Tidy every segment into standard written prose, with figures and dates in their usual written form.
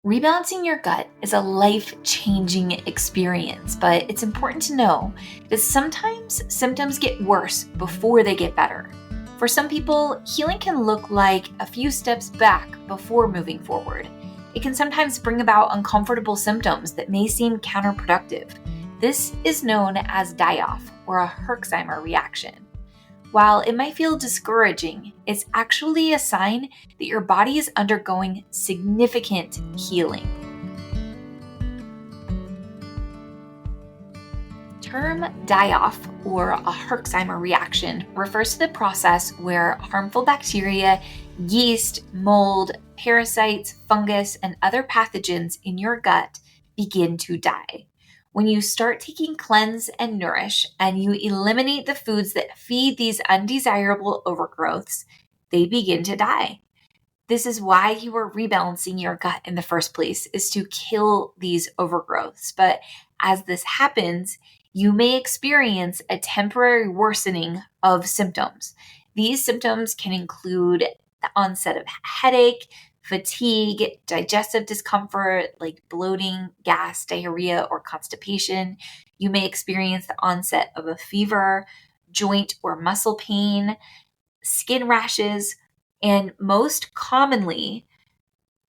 Rebalancing your gut is a life-changing experience, but it's important to know that sometimes symptoms get worse before they get better. For some people, healing can look like a few steps back before moving forward. It can sometimes bring about uncomfortable symptoms that may seem counterproductive. This is known as die-off or a Herxheimer reaction. While it might feel discouraging, it's actually a sign that your body is undergoing significant healing. The term die-off or a Herxheimer reaction refers to the process where harmful bacteria, yeast, mold, parasites, fungus, and other pathogens in your gut begin to die. When you start taking Cleanse and Nourish and you eliminate the foods that feed these undesirable overgrowths, they begin to die. This is why you are rebalancing your gut in the first place, is to kill these overgrowths. But as this happens, you may experience a temporary worsening of symptoms. These symptoms can include the onset of headache, fatigue, digestive discomfort like bloating, gas, diarrhea, or constipation. You may experience the onset of a fever, joint or muscle pain, skin rashes, and most commonly,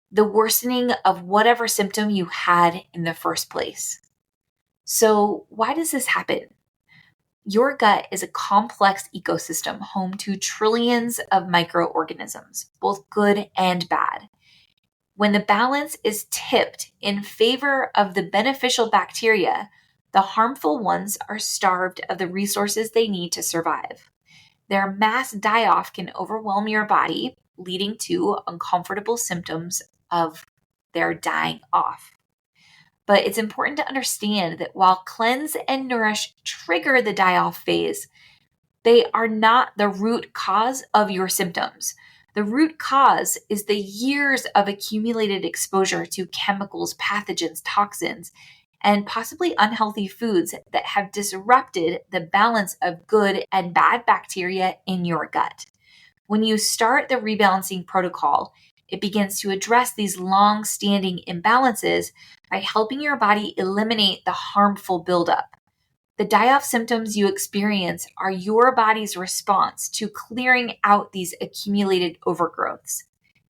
the worsening of whatever symptom you had in the first place. So, why does this happen? Your gut is a complex ecosystem home to trillions of microorganisms, both good and bad. When the balance is tipped in favor of the beneficial bacteria, the harmful ones are starved of the resources they need to survive. Their mass die-off can overwhelm your body, leading to uncomfortable symptoms of their dying off. But it's important to understand that while Cleanse and Nourish trigger the die-off phase, they are not the root cause of your symptoms. The root cause is the years of accumulated exposure to chemicals, pathogens, toxins, and possibly unhealthy foods that have disrupted the balance of good and bad bacteria in your gut. When you start the rebalancing protocol, it begins to address these long-standing imbalances by helping your body eliminate the harmful buildup. The die-off symptoms you experience are your body's response to clearing out these accumulated overgrowths.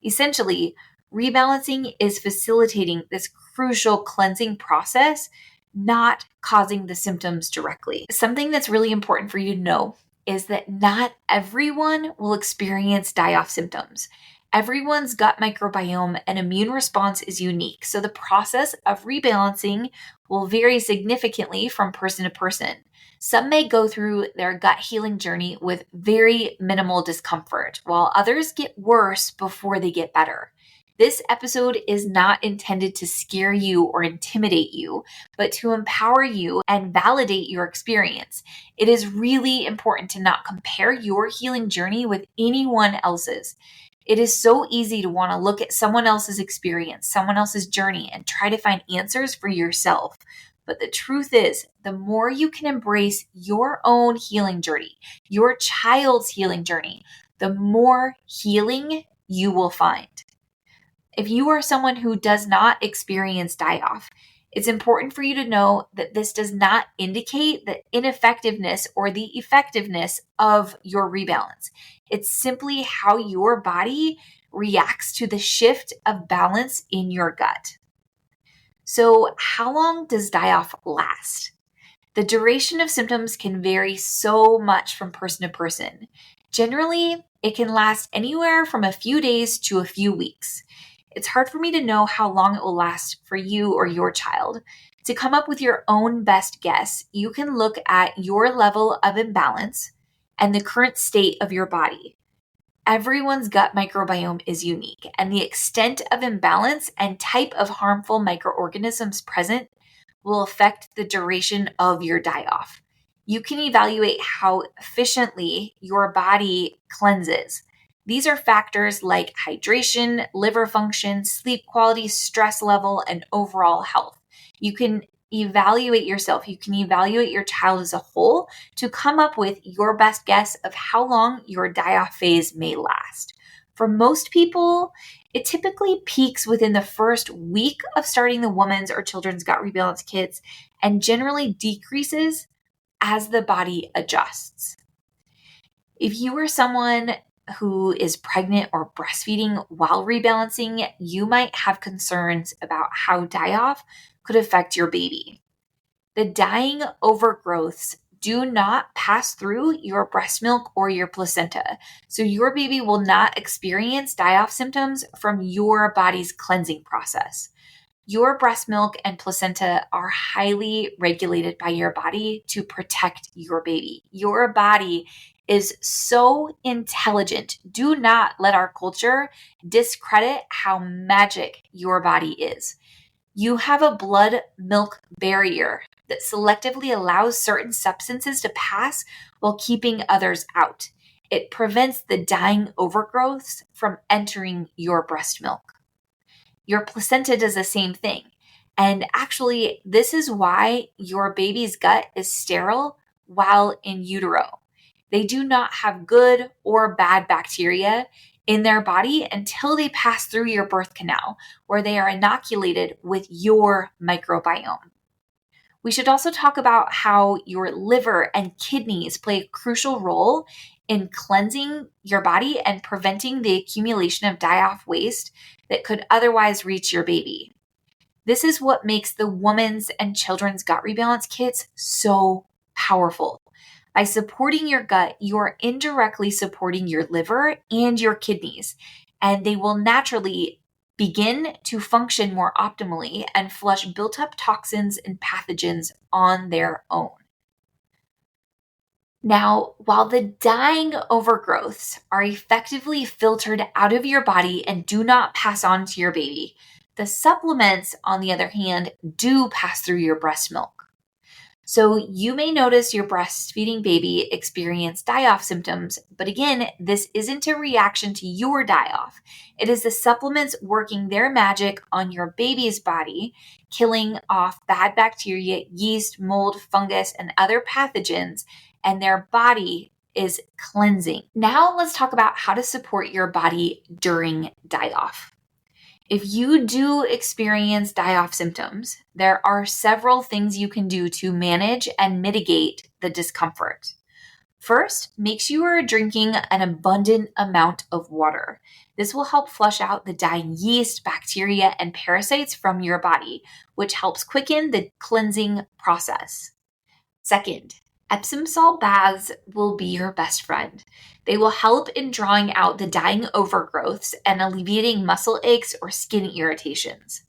Essentially, rebalancing is facilitating this crucial cleansing process, not causing the symptoms directly. Something that's really important for you to know is that not everyone will experience die-off symptoms. Everyone's gut microbiome and immune response is unique, so the process of rebalancing will vary significantly from person to person. Some may go through their gut healing journey with very minimal discomfort, while others get worse before they get better. This episode is not intended to scare you or intimidate you, but to empower you and validate your experience. It is really important to not compare your healing journey with anyone else's. It is so easy to want to look at someone else's experience, someone else's journey, and try to find answers for yourself. But the truth is, the more you can embrace your own healing journey, your child's healing journey, the more healing you will find. If you are someone who does not experience die-off, it's important for you to know that this does not indicate the ineffectiveness or the effectiveness of your rebalance. It's simply how your body reacts to the shift of balance in your gut. So, how long does die-off last? The duration of symptoms can vary so much from person to person. Generally, it can last anywhere from a few days to a few weeks. It's hard for me to know how long it will last for you or your child. To come up with your own best guess, you can look at your level of imbalance and the current state of your body. Everyone's gut microbiome is unique, and the extent of imbalance and type of harmful microorganisms present will affect the duration of your die-off. You can evaluate how efficiently your body cleanses. These are factors like hydration, liver function, sleep quality, stress level, and overall health. You can evaluate yourself. You can evaluate your child as a whole to come up with your best guess of how long your die-off phase may last. For most people, It typically peaks within the first week of starting the woman's or children's gut rebalance kits and generally decreases as the body adjusts. If you are someone who is pregnant or breastfeeding while rebalancing, you might have concerns about how die-off could affect your baby. The dying overgrowths do not pass through your breast milk or your placenta, so your baby will not experience die-off symptoms from your body's cleansing process. Your breast milk and placenta are highly regulated by your body to protect your baby. Your body is so intelligent. Do not let our culture discredit how magic your body is. You have a blood-milk barrier that selectively allows certain substances to pass while keeping others out. It prevents the dying overgrowths from entering your breast milk. Your placenta does the same thing. And actually, this is why your baby's gut is sterile while in utero. They do not have good or bad bacteria in their body until they pass through your birth canal, where they are inoculated with your microbiome. We should also talk about how your liver and kidneys play a crucial role in cleansing your body and preventing the accumulation of die-off waste that could otherwise reach your baby. This is what makes the woman's and children's gut rebalance kits so powerful. By supporting your gut, you are indirectly supporting your liver and your kidneys, and they will naturally begin to function more optimally and flush built-up toxins and pathogens on their own. Now, while the dying overgrowths are effectively filtered out of your body and do not pass on to your baby, the supplements, on the other hand, do pass through your breast milk. So you may notice your breastfeeding baby experience die-off symptoms, but again, this isn't a reaction to your die-off. It is the supplements working their magic on your baby's body, killing off bad bacteria, yeast, mold, fungus, and other pathogens, and their body is cleansing. Now let's talk about how to support your body during die-off. If you do experience die-off symptoms, there are several things you can do to manage and mitigate the discomfort. First, make sure you are drinking an abundant amount of water. This will help flush out the dying yeast, bacteria, and parasites from your body, which helps quicken the cleansing process. Second, Epsom salt baths will be your best friend. They will help in drawing out the dying overgrowths and alleviating muscle aches or skin irritations.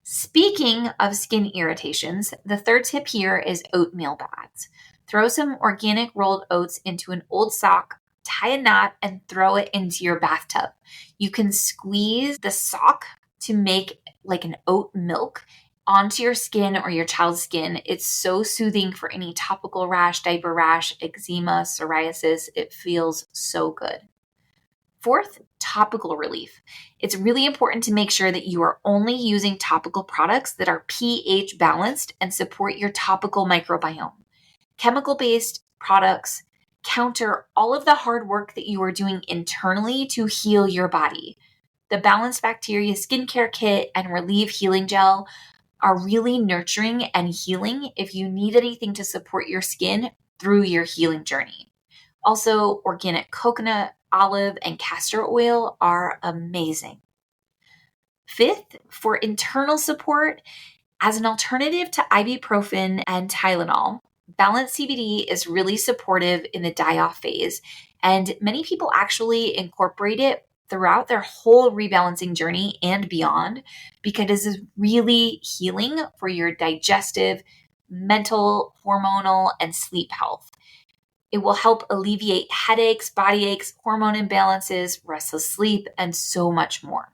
Speaking of skin irritations, the third tip here is oatmeal baths. Throw some organic rolled oats into an old sock, tie a knot, and throw it into your bathtub. You can squeeze the sock to make like an oat milk onto your skin or your child's skin. It's so soothing for any topical rash, diaper rash, eczema, psoriasis. It feels so good. Fourth, topical relief. It's really important to make sure that you are only using topical products that are pH balanced and support your topical microbiome. Chemical-based products counter all of the hard work that you are doing internally to heal your body. The Balanced Bacteria Skincare Kit and Relieve Healing Gel are really nurturing and healing if you need anything to support your skin through your healing journey. Also, organic coconut, olive, and castor oil are amazing. Fifth, for internal support, as an alternative to ibuprofen and Tylenol, Balanced CBD is really supportive in the die-off phase, and many people actually incorporate it throughout their whole rebalancing journey and beyond, because it is really healing for your digestive, mental, hormonal, and sleep health. It will help alleviate headaches, body aches, hormone imbalances, restless sleep, and so much more.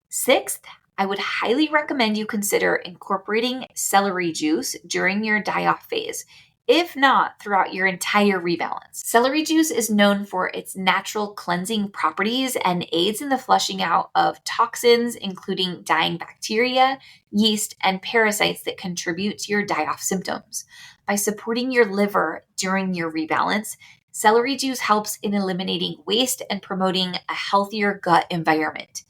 Sixth, I would highly recommend you consider incorporating celery juice during your die-off phase, if not throughout your entire rebalance. Celery juice is known for its natural cleansing properties and aids in the flushing out of toxins, including dying bacteria, yeast, and parasites that contribute to your die-off symptoms. By supporting your liver during your rebalance, celery juice helps in eliminating waste and promoting a healthier gut environment.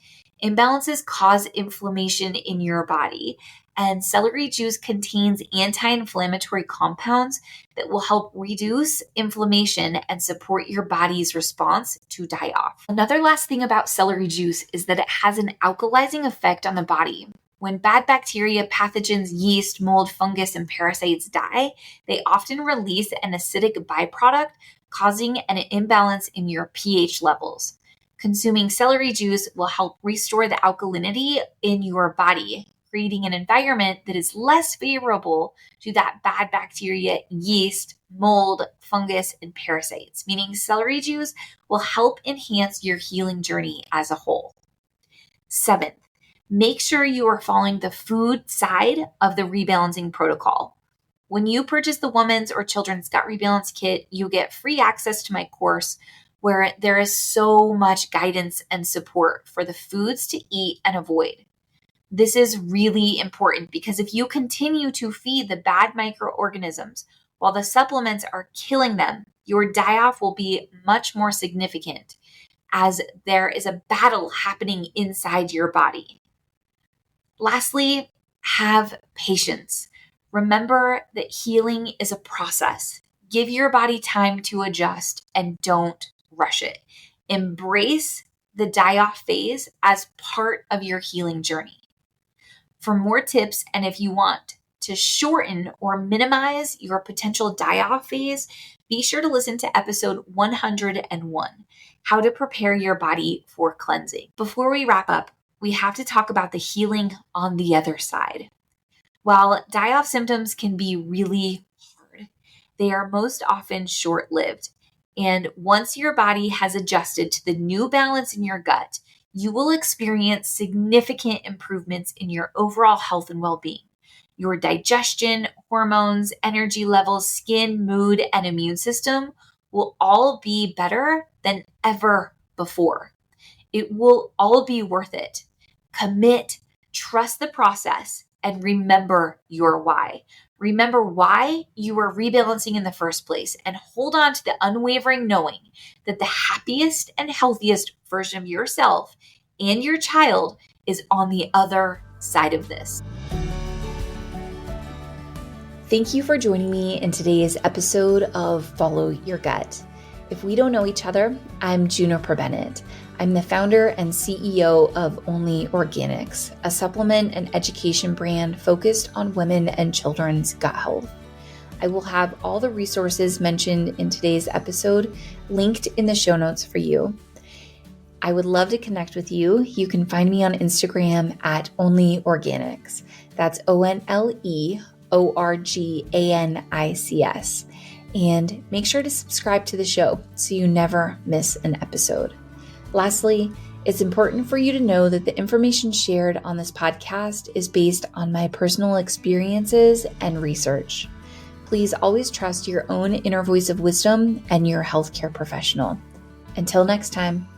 Imbalances cause inflammation in your body, and celery juice contains anti-inflammatory compounds that will help reduce inflammation and support your body's response to die off. Another last thing about celery juice is that it has an alkalizing effect on the body. When bad bacteria, pathogens, yeast, mold, fungus, and parasites die, they often release an acidic byproduct, causing an imbalance in your pH levels. Consuming celery juice will help restore the alkalinity in your body, creating an environment that is less favorable to that bad bacteria, yeast, mold, fungus, and parasites, meaning celery juice will help enhance your healing journey as a whole. 7th, make sure you are following the food side of the rebalancing protocol. When you purchase the Women's or Children's Gut Rebalance Kit, you get free access to my course where there is so much guidance and support for the foods to eat and avoid. This is really important because if you continue to feed the bad microorganisms while the supplements are killing them, your die-off will be much more significant as there is a battle happening inside your body. Lastly, have patience. Remember that healing is a process. Give your body time to adjust and don't rush it. Embrace the die-off phase as part of your healing journey. For more tips, and if you want to shorten or minimize your potential die-off phase, be sure to listen to episode 101, How to Prepare Your Body for Cleansing. Before we wrap up, we have to talk about the healing on the other side. While die-off symptoms can be really hard, they are most often short-lived. And once your body has adjusted to the new balance in your gut, you will experience significant improvements in your overall health and well-being. Your digestion, hormones, energy levels, skin, mood, and immune system will all be better than ever before. It will all be worth it. Commit, trust the process, and remember your why. Remember why you were rebalancing in the first place, and hold on to the unwavering knowing that the happiest and healthiest version of yourself and your child is on the other side of this. Thank you for joining me in today's episode of Follow Your Gut. If we don't know each other, I'm Juniper Bennett. I'm the founder and CEO of Only Organics, a supplement and education brand focused on women and children's gut health. I will have all the resources mentioned in today's episode linked in the show notes for you. I would love to connect with you. You can find me on Instagram at Only Organics. That's ONLEORGANICS. And make sure to subscribe to the show so you never miss an episode. Lastly, it's important for you to know that the information shared on this podcast is based on my personal experiences and research. Please always trust your own inner voice of wisdom and your healthcare professional. Until next time.